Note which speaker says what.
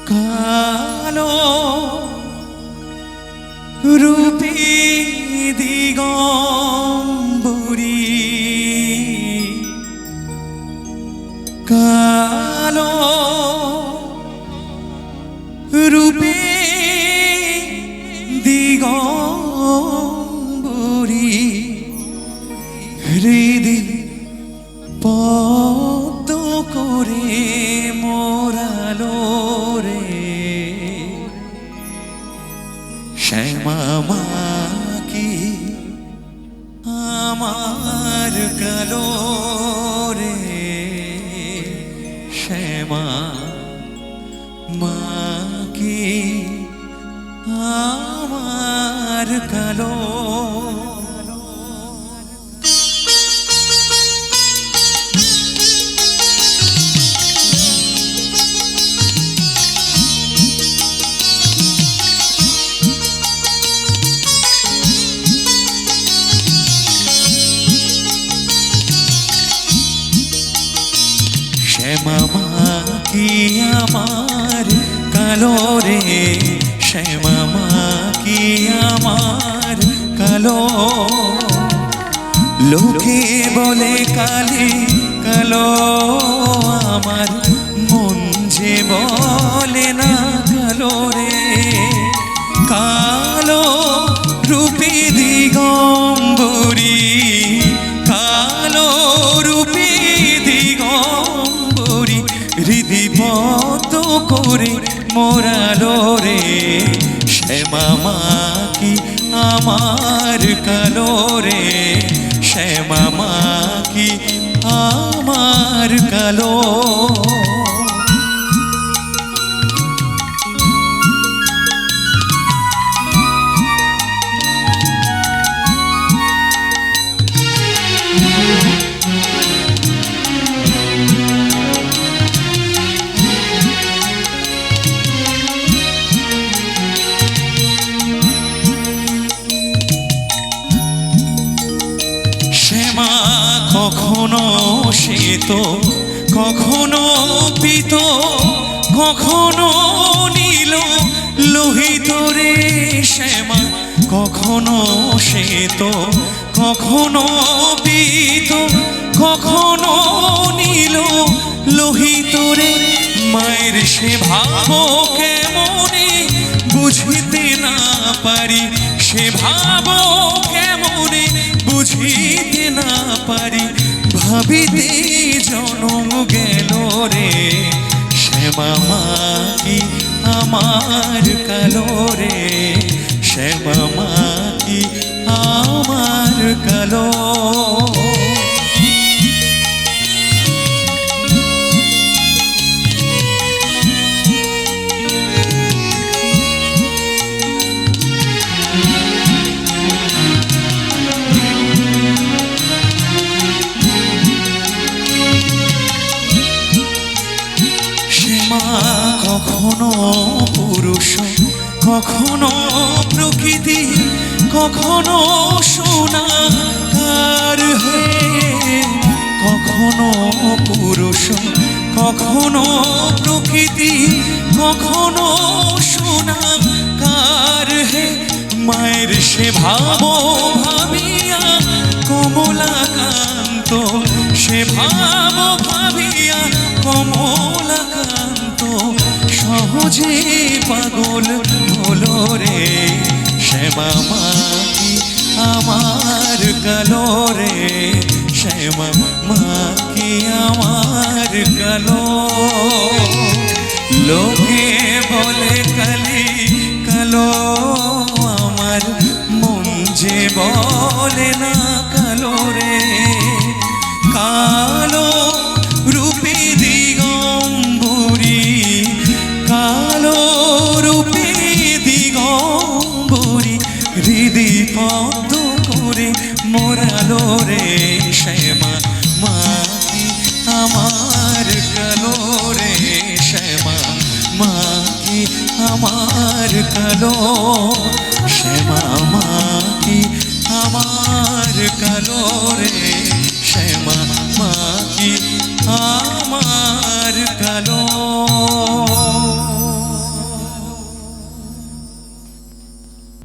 Speaker 1: কালো রূপী দিগম্বরী, কালো রূপী দিগম্বরী, হৃদি পদ্ম করে মোরালো রে শ্যামা মা কি আমার কালো রে, শ্যামা মা কি আমার কালো। শ্যামা মা কি আমার কালো রে, শ্যামা মা কি আমার কালো। লোকে বলে কালি কালো আমার, মন যে বলে না কালো রে। কালো রূপী দিগম্বরী, কালো রূপী দিগম্বরী, হৃদি পদ্ম করে মোরালো রে শ্যামা মা কি আমার কালো রে, শ্যামা মা কি আমার কালো। শ্যামা কখনো শ্বেত, কখনো পীত, কখনো নীল লোহিত রে। শ্যামা কখনো শ্বেত, কখনো পীত, কখনো নীল লোহিত রে। মায়ের সে ভাব কেমনে বুঝিতে না পারি, সে ভাব কেমনে বুঝিতে না পারি, ভাবিতে জনম গেল রে শ্যামা মা কি আমার কালো রে, শ্যামা মা কি আমার কালো। কখনো পুরুষ, কখনো প্রকৃতি, কখনো সোনা কার হে। কখনো পুরুষ, কখনো প্রকৃতি, কখনো সোনা কার হে। মায়ের সে ভাব ভাবিয়া কমলাকান্ত, সে ভাব ভাবিয়া কমলাকান্ত, সহজে পাগল হলো রে শ্যামা মা কি আমার কালো রে, শ্যামা মা কি আমার কালো। লোকে বলে কালি কালো আমার, মন যে বলে না কালো রে। কালো রূপী দিগম্বরী, কালো রূপী দিগম্বরী, হৃদি পদ্ম করে মোরালো রে শ্যামা মা কি আমার কালো রে, শ্যামা মা কি আমার কালো, শ্যামা মা কি আমার কালো রে।